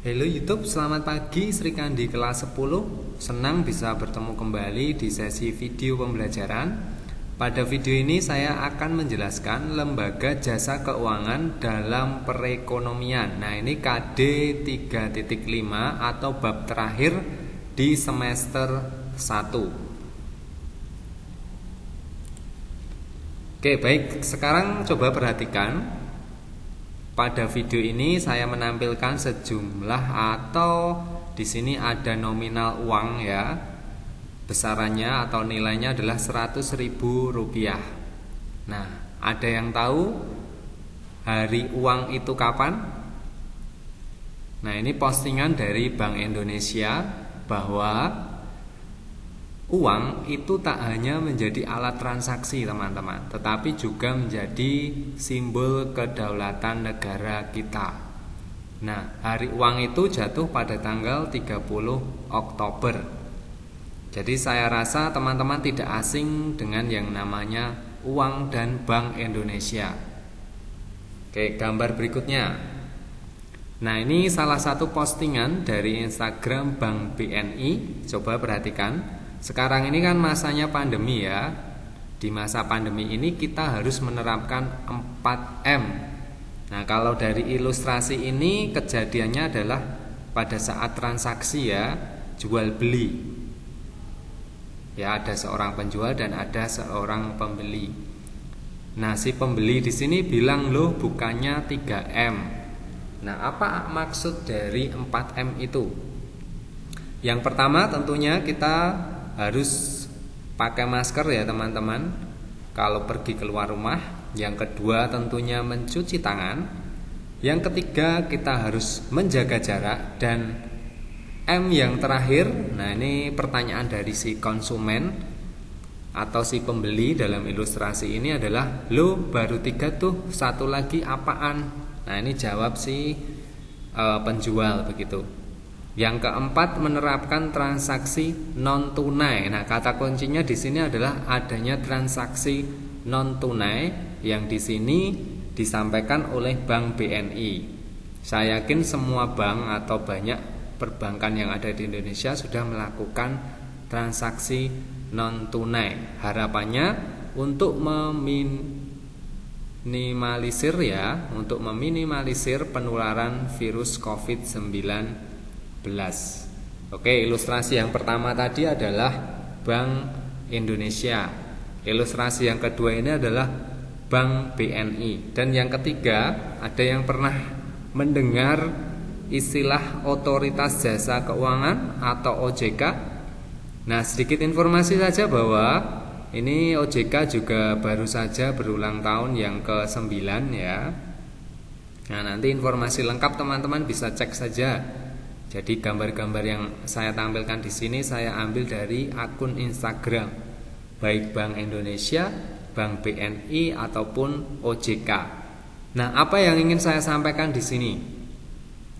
Halo YouTube, selamat pagi. Sri Kandi kelas 10. Senang bisa bertemu kembali di sesi video pembelajaran. Pada video ini saya akan menjelaskan lembaga jasa keuangan dalam perekonomian. Nah, ini KD 3.5 atau bab terakhir di semester 1. Oke, baik. Sekarang coba perhatikan. Pada video ini saya menampilkan sejumlah atau di sini ada nominal uang ya. Besarannya atau nilainya adalah Rp100.000. Nah, ada yang tahu hari uang itu kapan? Nah, ini postingan dari Bank Indonesia bahwa uang itu tak hanya menjadi alat transaksi teman-teman, tetapi juga menjadi simbol kedaulatan negara kita. Nah, hari uang itu jatuh pada tanggal 30 Oktober. Jadi saya rasa teman-teman tidak asing dengan yang namanya uang dan Bank Indonesia. Oke, gambar berikutnya. Nah, ini salah satu postingan dari Instagram Bank BNI. Coba perhatikan. Sekarang ini kan masanya pandemi ya. Di masa pandemi ini kita harus menerapkan 4M. Nah, kalau dari ilustrasi ini kejadiannya adalah pada saat transaksi ya, jual beli. Ya, ada seorang penjual dan ada seorang pembeli. Nah, si pembeli di sini bilang loh bukannya 3M. Nah, apa maksud dari 4M itu? Yang pertama tentunya kita harus pakai masker ya teman-teman kalau pergi keluar rumah. Yang kedua tentunya mencuci tangan. Yang ketiga kita harus menjaga jarak. Dan M yang terakhir, nah ini pertanyaan dari si konsumen atau si pembeli dalam ilustrasi ini adalah lo baru 3 tuh, satu lagi apaan? Nah ini jawab si penjual begitu. Yang keempat menerapkan transaksi non tunai. Nah, kata kuncinya di sini adalah adanya transaksi non tunai yang di sini disampaikan oleh Bank BNI. Saya yakin semua bank atau banyak perbankan yang ada di Indonesia sudah melakukan transaksi non tunai. Harapannya untuk meminimalisir penularan virus COVID-19. Oke, ilustrasi yang pertama tadi adalah Bank Indonesia. Ilustrasi yang kedua ini adalah Bank BNI. Dan yang ketiga, ada yang pernah mendengar istilah Otoritas Jasa Keuangan atau OJK? Nah, sedikit informasi saja bahwa ini OJK juga baru saja berulang tahun yang ke-9 ya. Nah, nanti informasi lengkap teman-teman bisa cek saja. Jadi gambar-gambar yang saya tampilkan di sini saya ambil dari akun Instagram baik Bank Indonesia, Bank BNI ataupun OJK. Nah, apa yang ingin saya sampaikan di sini?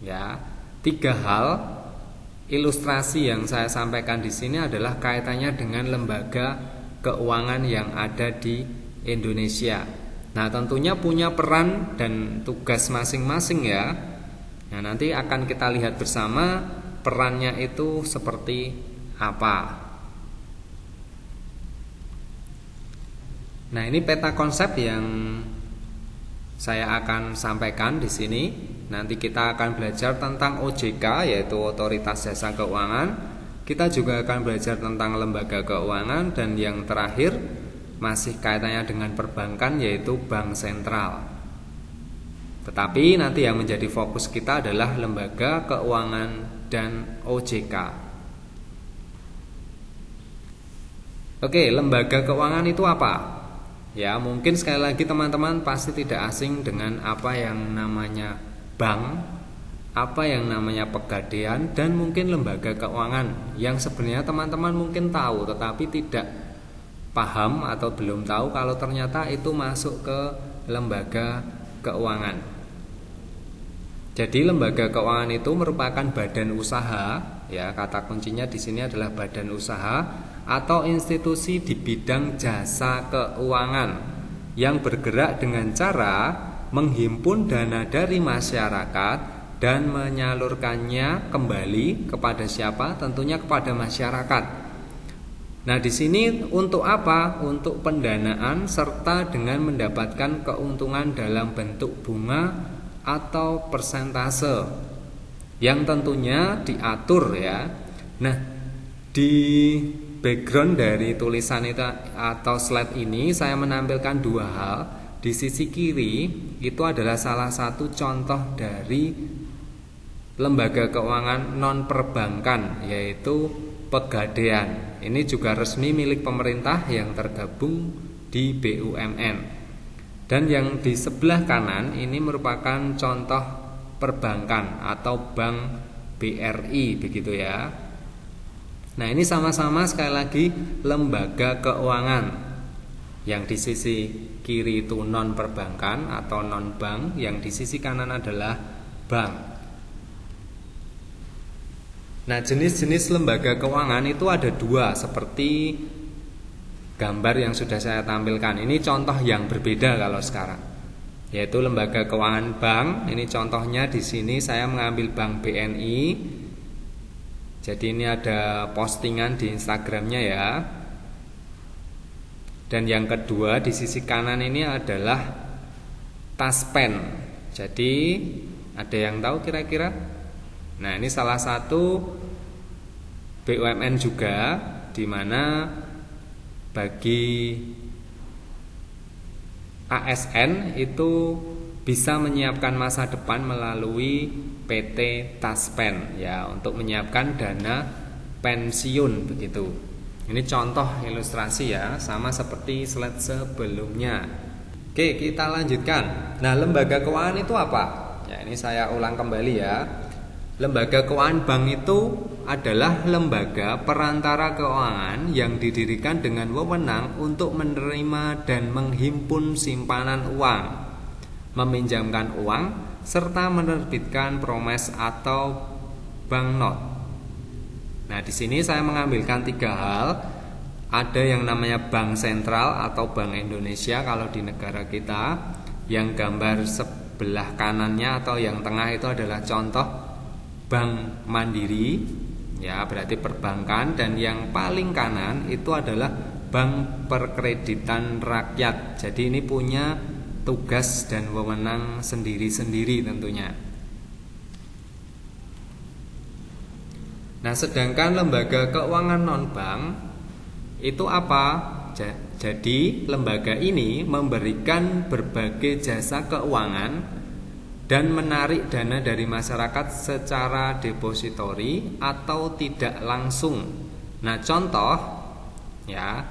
Ya, 3 hal ilustrasi yang saya sampaikan di sini adalah kaitannya dengan lembaga keuangan yang ada di Indonesia. Nah, tentunya punya peran dan tugas masing-masing ya. Nah, nanti akan kita lihat bersama perannya itu seperti apa. Nah, ini peta konsep yang saya akan sampaikan di sini. Nanti kita akan belajar tentang OJK yaitu Otoritas Jasa Keuangan. Kita juga akan belajar tentang lembaga keuangan dan yang terakhir masih kaitannya dengan perbankan yaitu Bank Sentral. Tetapi nanti yang menjadi fokus kita adalah lembaga keuangan dan OJK. Oke, lembaga keuangan itu apa? Ya, mungkin sekali lagi teman-teman pasti tidak asing dengan apa yang namanya bank, apa yang namanya pegadaian, dan mungkin lembaga keuangan yang sebenarnya teman-teman mungkin tahu tetapi tidak paham atau belum tahu kalau ternyata itu masuk ke lembaga keuangan. Jadi lembaga keuangan itu merupakan badan usaha, ya kata kuncinya di sini adalah badan usaha atau institusi di bidang jasa keuangan yang bergerak dengan cara menghimpun dana dari masyarakat dan menyalurkannya kembali kepada siapa? Tentunya kepada masyarakat. Nah, di sini untuk apa? Untuk pendanaan serta dengan mendapatkan keuntungan dalam bentuk bunga atau persentase yang tentunya diatur ya. Nah, di background dari tulisan itu atau slide ini saya menampilkan dua hal. Di sisi kiri itu adalah salah satu contoh dari lembaga keuangan non perbankan, yaitu Pegadaian. Ini juga resmi milik pemerintah yang tergabung di BUMN. Dan yang di sebelah kanan ini merupakan contoh perbankan atau bank BRI begitu ya. Nah, ini sama-sama sekali lagi lembaga keuangan. Yang di sisi kiri itu non perbankan atau non bank, yang di sisi kanan adalah bank. Nah, jenis-jenis lembaga keuangan itu ada dua seperti gambar yang sudah saya tampilkan. Ini contoh yang berbeda kalau sekarang, yaitu lembaga keuangan bank. Ini contohnya di sini saya mengambil bank BNI. Jadi ini ada postingan di Instagramnya ya. Dan yang kedua di sisi kanan ini adalah Taspen. Jadi ada yang tahu kira-kira? Nah, ini salah satu BUMN juga, di mana bagi ASN itu bisa menyiapkan masa depan melalui PT Taspen ya, untuk menyiapkan dana pensiun begitu. Ini contoh ilustrasi ya, sama seperti slide sebelumnya. Oke, kita lanjutkan. Nah, lembaga keuangan itu apa? Ya, ini saya ulang kembali ya. Lembaga keuangan bank itu adalah lembaga perantara keuangan yang didirikan dengan wewenang untuk menerima dan menghimpun simpanan uang, meminjamkan uang, serta menerbitkan promes atau banknot. Nah, di sini saya mengambilkan tiga hal. Ada yang namanya Bank Sentral atau Bank Indonesia kalau di negara kita. Yang gambar sebelah kanannya atau yang tengah itu adalah contoh Bank Mandiri, ya berarti perbankan. Dan yang paling kanan itu adalah Bank Perkreditan Rakyat. Jadi ini punya tugas dan wewenang sendiri-sendiri tentunya. Nah, sedangkan lembaga keuangan non-bank itu apa? Jadi lembaga ini memberikan berbagai jasa keuangan dan menarik dana dari masyarakat secara depositori atau tidak langsung. Nah, contoh ya.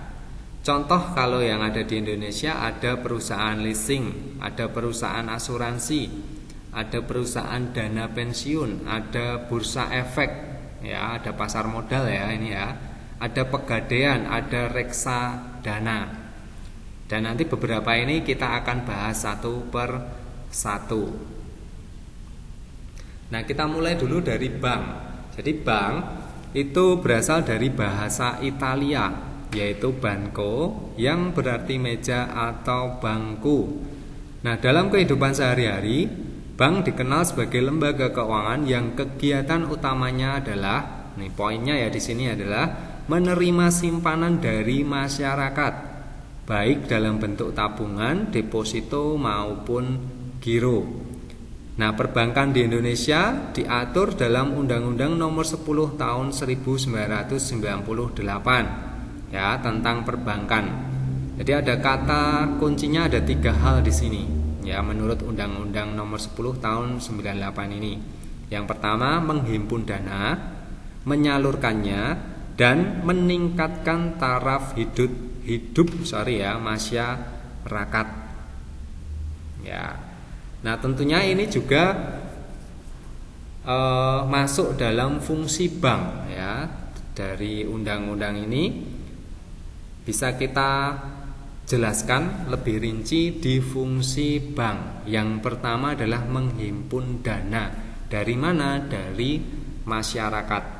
Contoh kalau yang ada di Indonesia ada perusahaan leasing, ada perusahaan asuransi, ada perusahaan dana pensiun, ada bursa efek, ya, ada pasar modal ya ini ya. Ada Pegadaian, ada reksadana. Dan nanti beberapa ini kita akan bahas satu per satu. Nah, kita mulai dulu dari bank. Jadi bank itu berasal dari bahasa Italia, yaitu banco, yang berarti meja atau bangku. Nah, dalam kehidupan sehari-hari, bank dikenal sebagai lembaga keuangan yang kegiatan utamanya adalah, nih poinnya ya di sini adalah menerima simpanan dari masyarakat, baik dalam bentuk tabungan, deposito maupun giro. Nah, perbankan di Indonesia diatur dalam Undang-Undang Nomor 10 Tahun 1998 ya, tentang perbankan. Jadi ada kata kuncinya, ada tiga hal di sini ya, menurut Undang-Undang Nomor 10 Tahun 98 ini. Yang pertama, menghimpun dana, menyalurkannya, dan meningkatkan taraf hidup masyarakat. Ya. Nah, tentunya ini juga masuk dalam fungsi bank ya. Dari undang-undang ini bisa kita jelaskan lebih rinci di fungsi bank. Yang pertama adalah menghimpun dana. Dari mana? Dari masyarakat.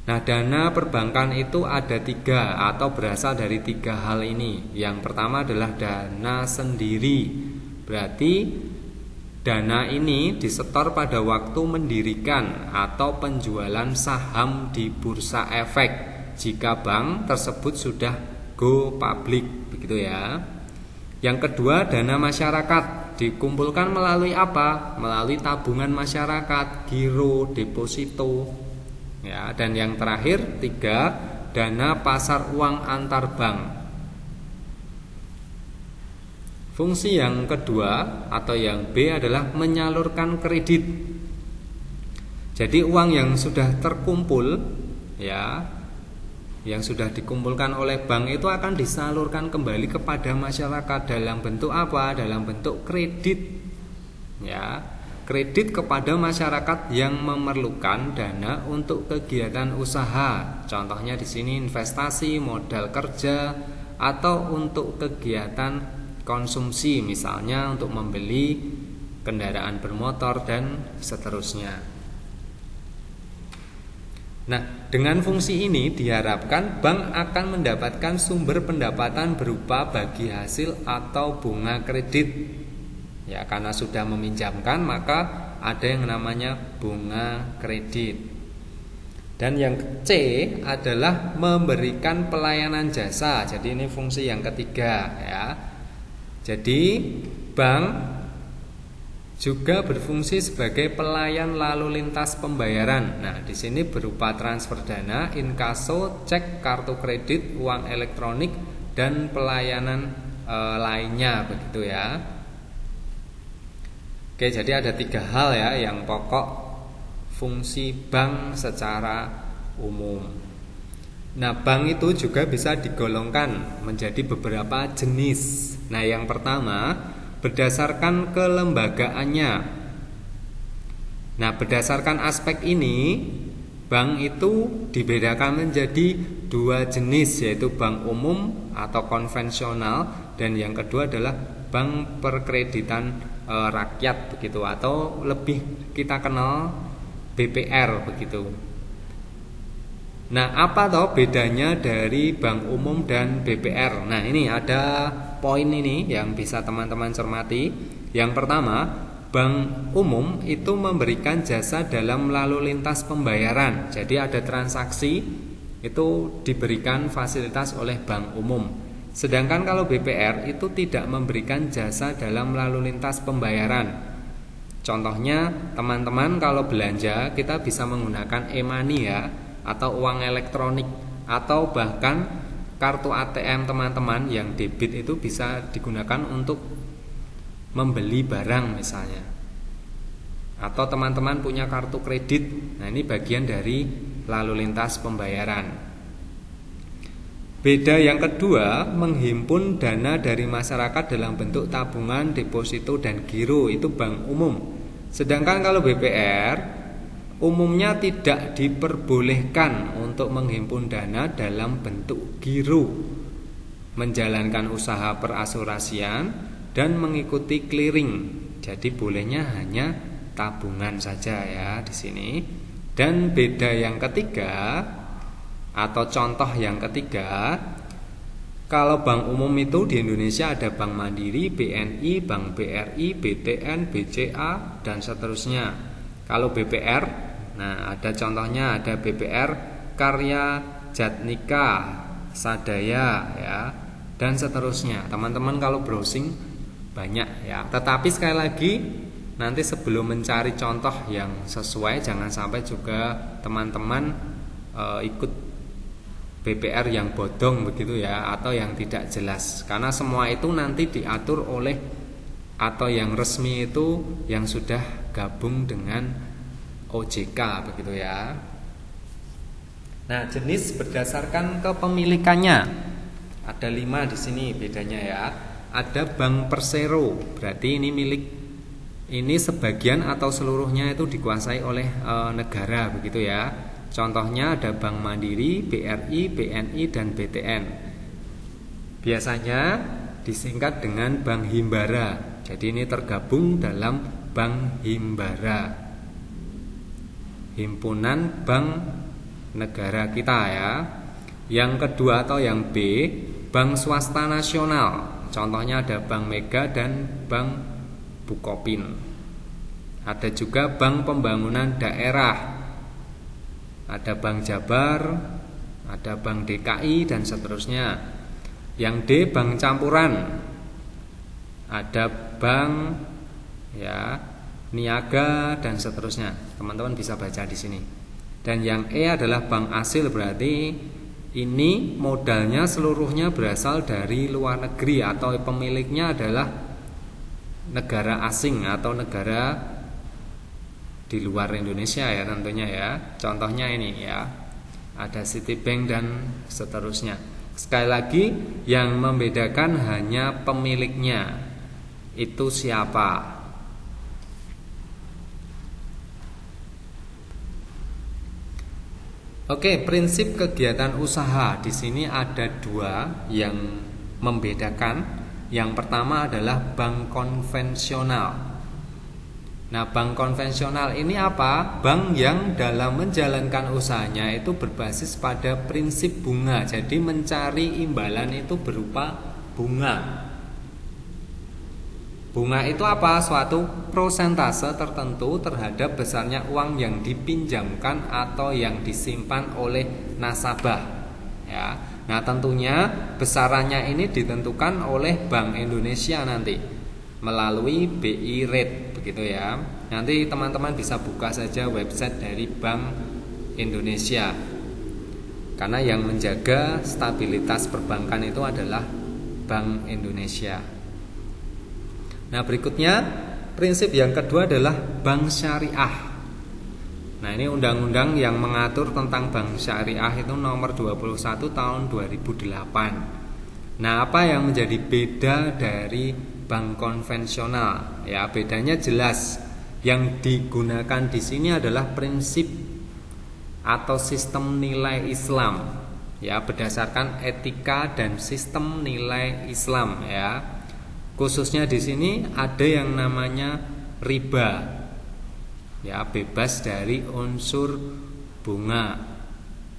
Nah, dana perbankan itu ada tiga atau berasal dari tiga hal ini. Yang pertama adalah dana sendiri. Berarti Dana ini disetor pada waktu mendirikan atau penjualan saham di bursa efek jika bank tersebut sudah go public, begitu ya. Yang kedua, dana masyarakat dikumpulkan melalui apa? Melalui tabungan masyarakat, giro, deposito. Ya, dan yang terakhir, 3, dana pasar uang antar bank. Fungsi yang kedua atau yang B adalah menyalurkan kredit. Jadi uang yang sudah terkumpul, ya, yang sudah dikumpulkan oleh bank itu akan disalurkan kembali kepada masyarakat dalam bentuk apa? Dalam bentuk kredit. Ya, kredit kepada masyarakat yang memerlukan dana untuk kegiatan usaha. Contohnya di sini investasi, modal kerja, atau untuk kegiatan konsumsi, misalnya untuk membeli kendaraan bermotor dan seterusnya. Nah, dengan fungsi ini diharapkan bank akan mendapatkan sumber pendapatan berupa bagi hasil atau bunga kredit. Ya, karena sudah meminjamkan maka ada yang namanya bunga kredit. Dan yang C adalah memberikan pelayanan jasa. Jadi ini fungsi yang ketiga, ya. Jadi bank juga berfungsi sebagai pelayan lalu lintas pembayaran. Nah, di sini berupa transfer dana, inkaso, cek, kartu kredit, uang elektronik, dan pelayanan lainnya, begitu ya. Oke, jadi ada 3 hal ya yang pokok fungsi bank secara umum. Nah, bank itu juga bisa digolongkan menjadi beberapa jenis. Nah, yang pertama berdasarkan kelembagaannya. Nah, berdasarkan aspek ini bank itu dibedakan menjadi 2 jenis, yaitu bank umum atau konvensional, dan yang kedua adalah bank perkreditan rakyat, begitu, atau lebih kita kenal BPR, begitu. Nah, apa toh bedanya dari bank umum dan BPR? Nah, ini ada poin ini yang bisa teman-teman cermati. Yang pertama, bank umum itu memberikan jasa dalam lalu lintas pembayaran. Jadi ada transaksi itu diberikan fasilitas oleh bank umum. Sedangkan kalau BPR itu tidak memberikan jasa dalam lalu lintas pembayaran. Contohnya, teman-teman kalau belanja kita bisa menggunakan e-money ya, atau uang elektronik, atau bahkan kartu ATM teman-teman yang debit itu bisa digunakan untuk membeli barang misalnya. Atau teman-teman punya kartu kredit. Nah, ini bagian dari lalu lintas pembayaran. Beda yang kedua, menghimpun dana dari masyarakat dalam bentuk tabungan, deposito, dan giro, itu bank umum. Sedangkan kalau BPR umumnya tidak diperbolehkan untuk menghimpun dana dalam bentuk giro, menjalankan usaha perasuransian, dan mengikuti clearing. Jadi bolehnya hanya tabungan saja ya di sini. Dan beda yang ketiga atau contoh yang ketiga, kalau bank umum itu di Indonesia ada Bank Mandiri, BNI, Bank BRI, BTN, BCA, dan seterusnya. Kalau BPR, nah ada contohnya, ada BPR Karya Jatnika, Sadaya ya, dan seterusnya. Teman-teman kalau browsing banyak ya. Tetapi sekali lagi, nanti sebelum mencari contoh yang sesuai, jangan sampai juga teman-teman ikut BPR yang bodong begitu ya, atau yang tidak jelas. Karena semua itu nanti diatur oleh atau yang resmi itu yang sudah gabung dengan OJK, begitu ya. Nah, jenis berdasarkan kepemilikannya ada 5 di sini bedanya ya. Ada bank persero, berarti ini milik, ini sebagian atau seluruhnya itu dikuasai oleh negara, begitu ya. Contohnya ada Bank Mandiri, BRI, BNI, dan BTN. Biasanya disingkat dengan Bank Himbara. Jadi ini tergabung dalam Bank Himbara, himpunan bank negara kita ya. Yang kedua atau yang B, bank swasta nasional. Contohnya ada Bank Mega dan Bank Bukopin. Ada juga Bank Pembangunan Daerah. Ada Bank Jabar, ada Bank DKI dan seterusnya. Yang D bank campuran. Ada bank niaga dan seterusnya. Teman-teman bisa baca di sini. Dan yang E adalah bank asil, berarti ini modalnya seluruhnya berasal dari luar negeri atau pemiliknya adalah negara asing atau negara di luar Indonesia ya tentunya ya. Contohnya ini ya. Ada Citibank dan seterusnya. Sekali lagi yang membedakan hanya pemiliknya. Itu siapa? Oke, prinsip kegiatan usaha di sini ada dua yang membedakan. Yang pertama adalah bank konvensional. Nah, bank konvensional ini apa? Bank yang dalam menjalankan usahanya itu berbasis pada prinsip bunga. Jadi mencari imbalan itu berupa bunga. Bunga itu apa? Suatu prosentase tertentu terhadap besarnya uang yang dipinjamkan atau yang disimpan oleh nasabah. Ya. Nah, tentunya besarannya ini ditentukan oleh Bank Indonesia nanti melalui BI Rate, begitu ya. Nanti teman-teman bisa buka saja website dari Bank Indonesia. Karena yang menjaga stabilitas perbankan itu adalah Bank Indonesia. Nah, berikutnya prinsip yang kedua adalah bank syariah. Nah, ini undang-undang yang mengatur tentang bank syariah itu nomor 21 tahun 2008. Nah, apa yang menjadi beda dari bank konvensional? Ya, bedanya jelas. Yang digunakan di sini adalah prinsip atau sistem nilai Islam. Ya, berdasarkan etika dan sistem nilai Islam ya. Khususnya di sini ada yang namanya riba. Ya, bebas dari unsur bunga.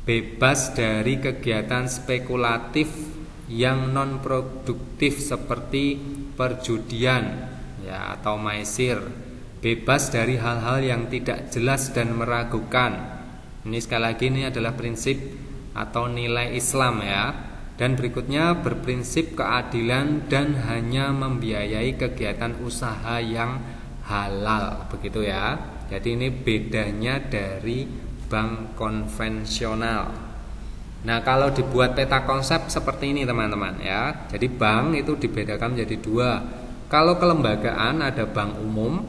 Bebas dari kegiatan spekulatif yang non produktif seperti perjudian ya atau maisir. Bebas dari hal-hal yang tidak jelas dan meragukan. Ini sekali lagi ini adalah prinsip atau nilai Islam ya. Dan berikutnya berprinsip keadilan dan hanya membiayai kegiatan usaha yang halal, begitu ya. Jadi ini bedanya dari bank konvensional. Nah, kalau dibuat peta konsep seperti ini teman-teman ya. Jadi bank itu dibedakan menjadi dua. Kalau kelembagaan ada bank umum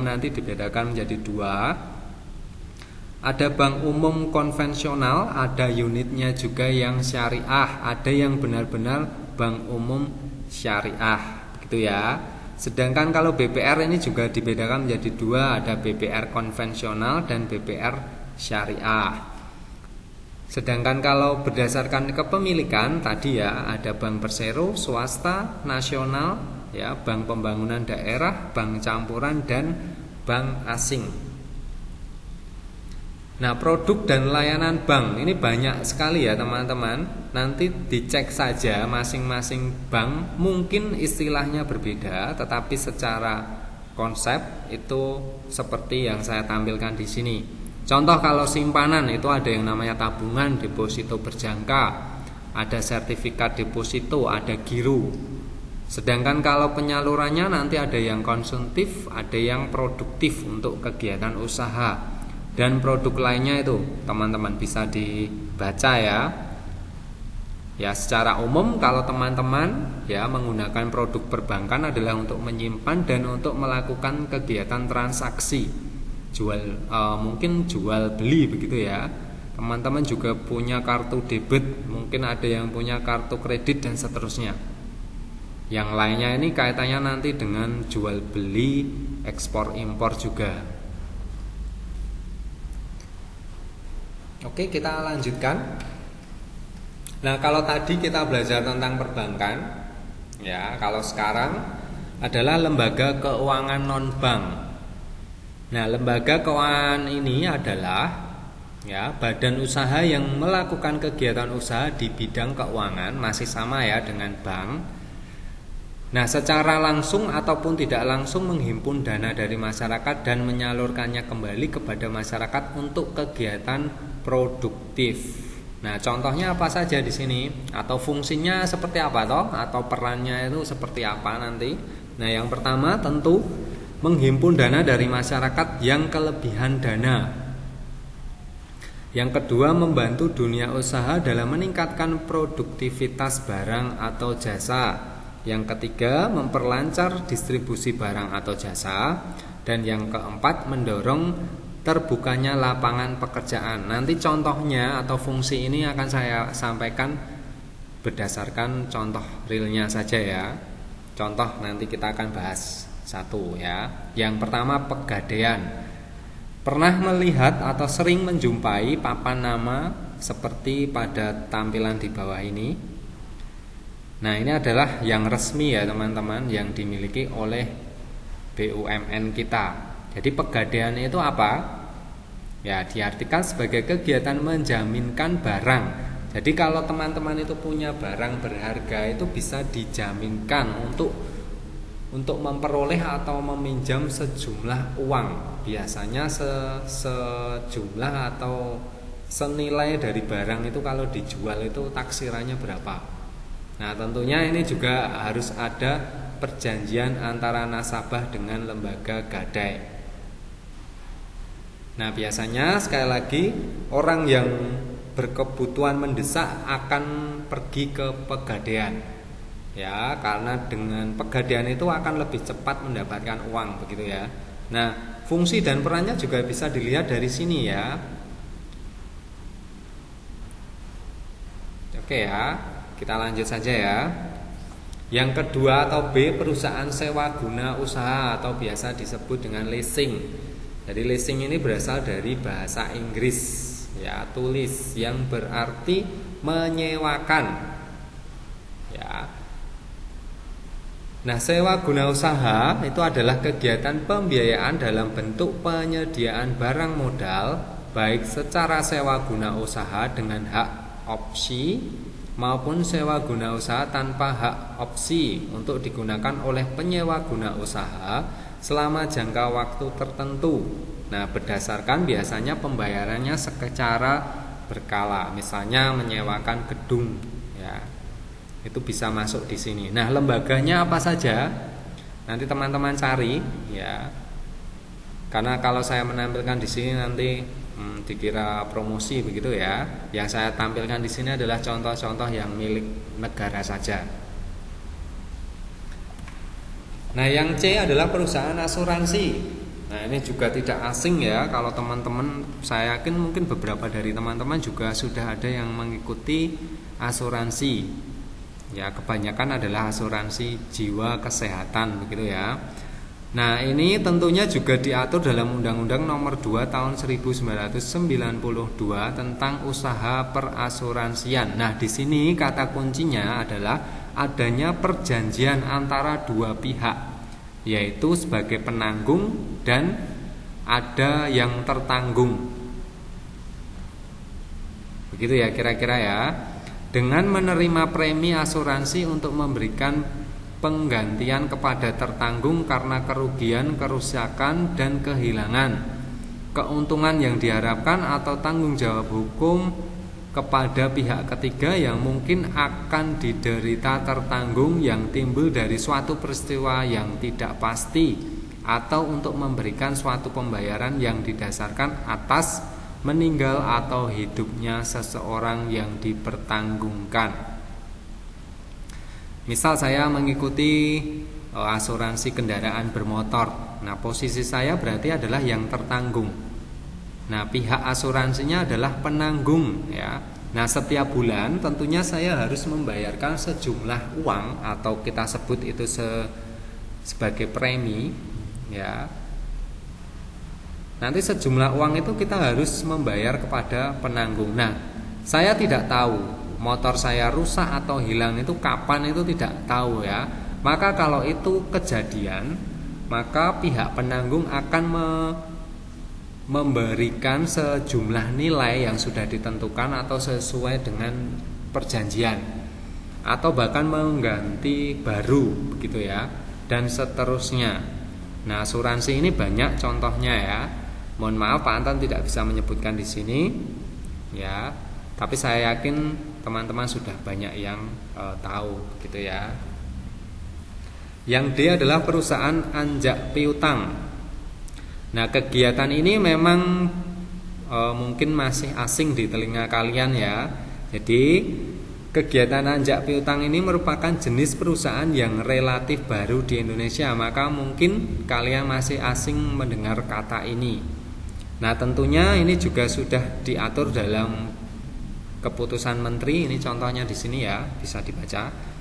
nanti dibedakan menjadi dua. Ada bank umum konvensional, ada unitnya juga yang syariah, ada yang benar-benar bank umum syariah, gitu ya. Sedangkan kalau BPR ini juga dibedakan menjadi dua, ada BPR konvensional dan BPR syariah. Sedangkan kalau berdasarkan kepemilikan tadi ya, ada bank persero, swasta, nasional, ya, bank pembangunan daerah, bank campuran dan bank asing. Nah, produk dan layanan bank ini banyak sekali ya teman-teman. Nanti dicek saja masing-masing bank, mungkin istilahnya berbeda, tetapi secara konsep itu seperti yang saya tampilkan di sini. Contoh kalau simpanan itu ada yang namanya tabungan, deposito berjangka, ada sertifikat deposito, ada giro. Sedangkan kalau penyalurannya nanti ada yang konsumtif, ada yang produktif untuk kegiatan usaha. Dan produk lainnya itu teman-teman bisa dibaca ya. Ya, secara umum kalau teman-teman ya menggunakan produk perbankan adalah untuk menyimpan dan untuk melakukan kegiatan transaksi. Mungkin jual beli begitu ya. Teman-teman juga punya kartu debit, mungkin ada yang punya kartu kredit dan seterusnya. Yang lainnya ini kaitannya nanti dengan jual beli, ekspor impor juga. Oke, kita lanjutkan. Nah, kalau tadi kita belajar tentang perbankan, ya, kalau sekarang adalah lembaga keuangan non-bank. Nah, lembaga keuangan ini adalah ya badan usaha yang melakukan kegiatan usaha di bidang keuangan, masih sama ya dengan bank. Nah, secara langsung ataupun tidak langsung menghimpun dana dari masyarakat dan menyalurkannya kembali kepada masyarakat untuk kegiatan produktif. Nah, contohnya apa saja di sini? Atau fungsinya seperti apa toh? Atau perannya itu seperti apa nanti? Nah, yang pertama tentu menghimpun dana dari masyarakat yang kelebihan dana. Yang kedua, membantu dunia usaha dalam meningkatkan produktivitas barang atau jasa. Yang ketiga, memperlancar distribusi barang atau jasa. Dan yang keempat, mendorong terbukanya lapangan pekerjaan. Nanti contohnya atau fungsi ini akan saya sampaikan berdasarkan contoh realnya saja ya. Contoh nanti kita akan bahas satu ya. Yang pertama, pegadaian. Pernah melihat atau sering menjumpai papan nama seperti pada tampilan di bawah ini? Nah, ini adalah yang resmi ya teman-teman, yang dimiliki oleh BUMN kita. Jadi pegadaian itu apa? Ya, diartikan sebagai kegiatan menjaminkan barang. Jadi kalau teman-teman itu punya barang berharga itu bisa dijaminkan untuk memperoleh atau meminjam sejumlah uang. Biasanya sejumlah atau senilai dari barang itu kalau dijual itu taksirannya berapa. Nah, tentunya ini juga harus ada perjanjian antara nasabah dengan lembaga gadai. Nah, biasanya sekali lagi orang yang berkebutuhan mendesak akan pergi ke pegadaian. Ya, karena dengan pegadaian itu akan lebih cepat mendapatkan uang begitu ya. Nah, fungsi dan perannya juga bisa dilihat dari sini ya. Oke ya. Kita lanjut saja ya. Yang kedua atau B, perusahaan sewa guna usaha atau biasa disebut dengan leasing. Jadi leasing ini berasal dari bahasa Inggris ya, tulis, yang berarti menyewakan. Ya. Nah, sewa guna usaha itu adalah kegiatan pembiayaan dalam bentuk penyediaan barang modal, baik secara sewa guna usaha dengan hak opsi maupun sewa guna usaha tanpa hak opsi untuk digunakan oleh penyewa guna usaha selama jangka waktu tertentu. Nah, berdasarkan biasanya pembayarannya secara berkala. Misalnya menyewakan gedung ya. Itu bisa masuk di sini. Nah, lembaganya apa saja? Nanti teman-teman cari ya. Karena kalau saya menampilkan di sini nanti dikira promosi begitu ya. Yang saya tampilkan di sini adalah contoh-contoh yang milik negara saja. Nah, yang C adalah perusahaan asuransi. Nah, ini juga tidak asing ya. Kalau teman-teman, saya yakin mungkin beberapa dari teman-teman juga sudah ada yang mengikuti asuransi. Ya, kebanyakan adalah asuransi jiwa kesehatan begitu ya. Nah, ini tentunya juga diatur dalam Undang-Undang Nomor 2 Tahun 1992 tentang usaha perasuransian. Nah, di sini kata kuncinya adalah adanya perjanjian antara dua pihak, yaitu sebagai penanggung dan ada yang tertanggung. Begitu ya kira-kira ya. Dengan menerima premi asuransi untuk memberikan penggantian kepada tertanggung karena kerugian, kerusakan, dan kehilangan, keuntungan yang diharapkan atau tanggung jawab hukum kepada pihak ketiga yang mungkin akan diderita tertanggung yang timbul dari suatu peristiwa yang tidak pasti, atau untuk memberikan suatu pembayaran yang didasarkan atas meninggal atau hidupnya seseorang yang dipertanggungkan. Misal saya mengikuti asuransi kendaraan bermotor. Nah, posisi saya berarti adalah yang tertanggung. Nah, pihak asuransinya adalah penanggung ya. Nah, setiap bulan tentunya saya harus membayarkan sejumlah uang atau kita sebut itu sebagai premi ya. Nanti sejumlah uang itu kita harus membayar kepada penanggung. Nah, saya tidak tahu motor saya rusak atau hilang itu kapan, itu tidak tahu ya. Maka kalau itu kejadian, maka pihak penanggung akan memberikan sejumlah nilai yang sudah ditentukan atau sesuai dengan perjanjian. atau bahkan mengganti baru begitu ya, dan seterusnya. Nah, asuransi ini banyak contohnya ya. Mohon maaf Pak Anton tidak bisa menyebutkan di sini ya, tapi saya yakin teman-teman sudah banyak yang tahu gitu ya. Yang D adalah perusahaan anjak piutang. Nah, kegiatan ini memang mungkin masih asing di telinga kalian ya. Jadi kegiatan anjak piutang ini merupakan jenis perusahaan yang relatif baru di Indonesia, maka mungkin kalian masih asing mendengar kata ini. Nah, tentunya ini juga sudah diatur dalam keputusan menteri. Ini contohnya di sini ya, bisa dibaca.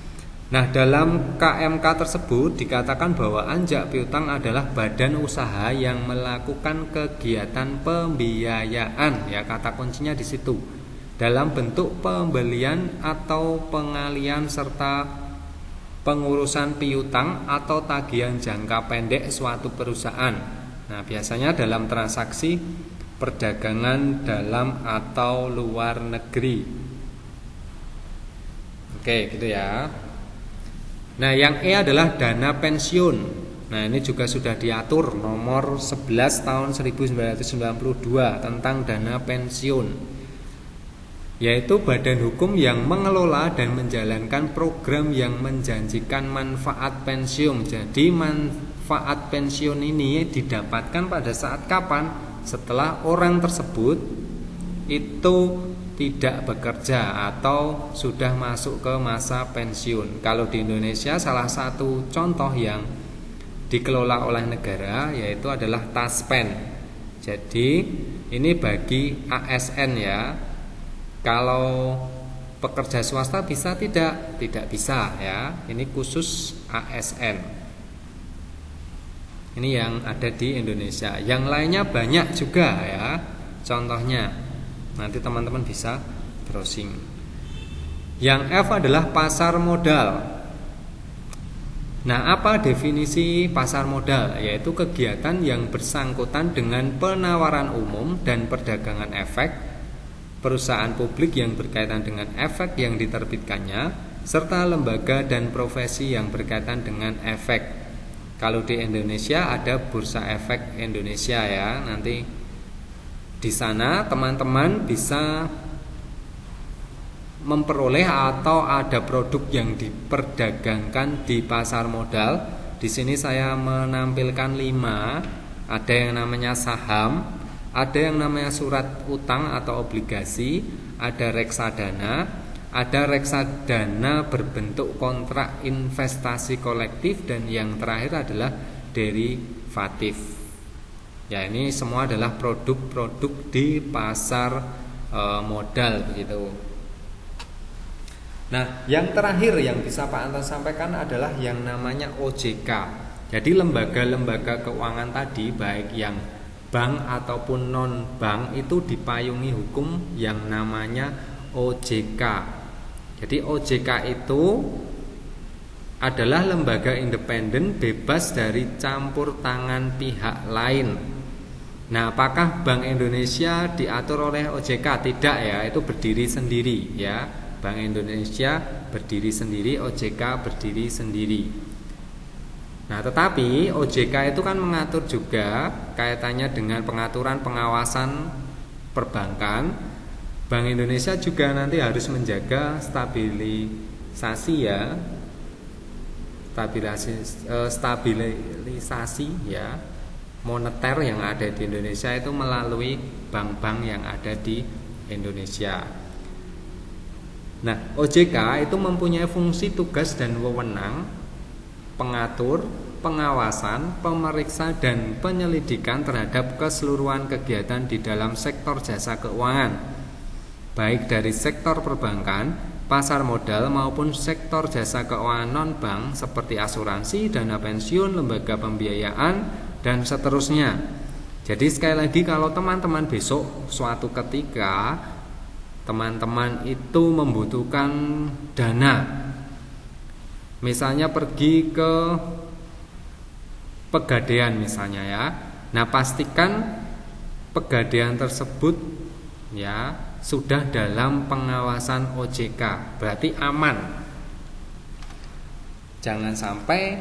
Nah, dalam KMK tersebut dikatakan bahwa anjak piutang adalah badan usaha yang melakukan kegiatan pembiayaan, ya kata kuncinya di situ, dalam bentuk pembelian atau pengalian serta pengurusan piutang atau tagihan jangka pendek suatu perusahaan. Nah, biasanya dalam transaksi perdagangan dalam atau luar negeri. Oke, gitu ya. Nah, yang E adalah dana pensiun. Nah, ini juga sudah diatur nomor 11 tahun 1992 tentang dana pensiun, yaitu badan hukum yang mengelola dan menjalankan program yang menjanjikan manfaat pensiun. Jadi manfaat pensiun ini didapatkan pada saat kapan? Setelah orang tersebut itu tidak bekerja atau sudah masuk ke masa pensiun. Kalau di Indonesia salah satu contoh yang dikelola oleh negara yaitu adalah Taspen. Jadi ini bagi ASN ya. Kalau pekerja swasta bisa tidak? Tidak bisa ya. Ini khusus ASN. Ini yang ada di Indonesia. Yang lainnya banyak juga ya. Contohnya nanti teman-teman bisa browsing. Yang F adalah pasar modal. Nah, apa definisi pasar modal? Yaitu kegiatan yang bersangkutan dengan penawaran umum dan perdagangan efek, perusahaan publik yang berkaitan dengan efek yang diterbitkannya, serta lembaga dan profesi yang berkaitan dengan efek. Kalau di Indonesia ada Bursa Efek Indonesia ya. Nanti di sana teman-teman bisa memperoleh atau ada produk yang diperdagangkan di pasar modal. Di sini saya menampilkan 5. Ada yang namanya saham, ada yang namanya surat utang atau obligasi, ada reksadana, ada reksadana berbentuk kontrak investasi kolektif, dan yang terakhir adalah derivatif. Ya, ini semua adalah produk-produk di pasar modal begitu. Nah, yang terakhir yang bisa Pak Anton sampaikan adalah yang namanya OJK. Jadi lembaga-lembaga keuangan tadi baik yang bank ataupun non bank itu dipayungi hukum yang namanya OJK. Jadi OJK itu adalah lembaga independen bebas dari campur tangan pihak lain. Nah, apakah Bank Indonesia diatur oleh OJK? Tidak ya, itu berdiri sendiri ya. Bank Indonesia berdiri sendiri, OJK berdiri sendiri. Nah, tetapi OJK itu kan mengatur juga kaitannya dengan pengaturan pengawasan perbankan. Bank Indonesia juga nanti harus menjaga stabilisasi ya. Stabilisasi ya moneter yang ada di Indonesia itu melalui bank-bank yang ada di Indonesia. Nah, OJK itu mempunyai fungsi, tugas, dan wewenang pengatur, pengawasan, pemeriksa, dan penyelidikan terhadap keseluruhan kegiatan di dalam sektor jasa keuangan, baik dari sektor perbankan, pasar modal, maupun sektor jasa keuangan non-bank seperti asuransi, dana pensiun, lembaga pembiayaan, dan seterusnya. Jadi sekali lagi, kalau teman-teman besok suatu ketika teman-teman itu membutuhkan dana, misalnya pergi ke Pegadaian misalnya ya. Nah, pastikan Pegadaian tersebut ya sudah dalam pengawasan OJK, berarti aman. Jangan sampai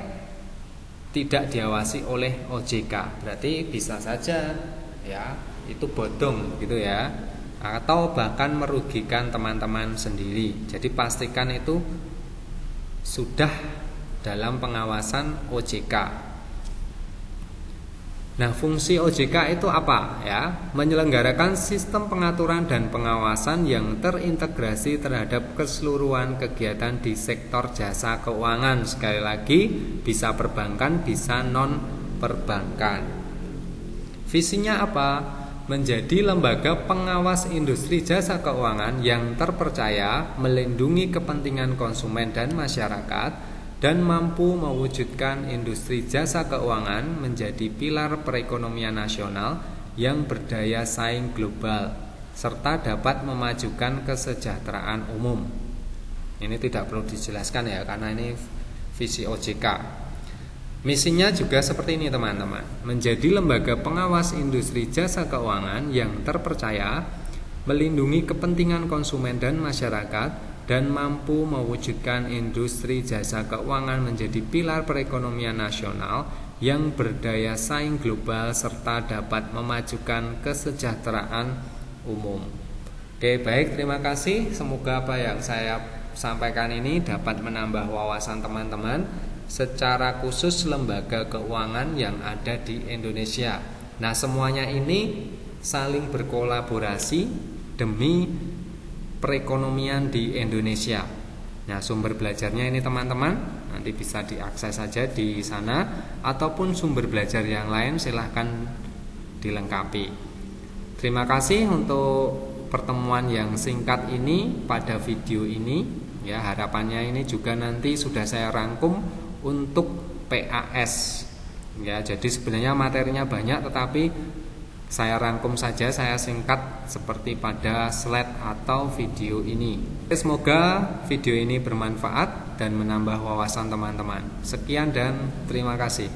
tidak diawasi oleh OJK. Berarti bisa saja ya itu bodong gitu ya, atau bahkan merugikan teman-teman sendiri. Jadi pastikan itu sudah dalam pengawasan OJK. Nah, fungsi OJK itu apa ya? Menyelenggarakan sistem pengaturan dan pengawasan yang terintegrasi terhadap keseluruhan kegiatan di sektor jasa keuangan. Sekali lagi, bisa perbankan, bisa non perbankan. Visinya apa? Menjadi lembaga pengawas industri jasa keuangan yang terpercaya, melindungi kepentingan konsumen dan masyarakat, dan mampu mewujudkan industri jasa keuangan menjadi pilar perekonomian nasional yang berdaya saing global, serta dapat memajukan kesejahteraan umum. Ini tidak perlu dijelaskan ya, karena ini visi OJK. Misinya juga seperti ini teman-teman, menjadi lembaga pengawas industri jasa keuangan yang terpercaya, melindungi kepentingan konsumen dan masyarakat, dan mampu mewujudkan industri jasa keuangan menjadi pilar perekonomian nasional yang berdaya saing global serta dapat memajukan kesejahteraan umum. Oke, baik, terima kasih. Semoga apa yang saya sampaikan ini dapat menambah wawasan teman-teman secara khusus lembaga keuangan yang ada di Indonesia. Nah, semuanya ini saling berkolaborasi demi perekonomian di Indonesia. Nah, sumber belajarnya ini teman-teman nanti bisa diakses saja di sana, ataupun sumber belajar yang lain silahkan dilengkapi. Terima kasih untuk pertemuan yang singkat ini pada video ini. Ya, harapannya ini juga nanti sudah saya rangkum untuk PAS. Ya, jadi sebenarnya materinya banyak, tetapi saya rangkum saja, saya singkat seperti pada slide atau video ini. Semoga video ini bermanfaat dan menambah wawasan teman-teman. Sekian dan terima kasih.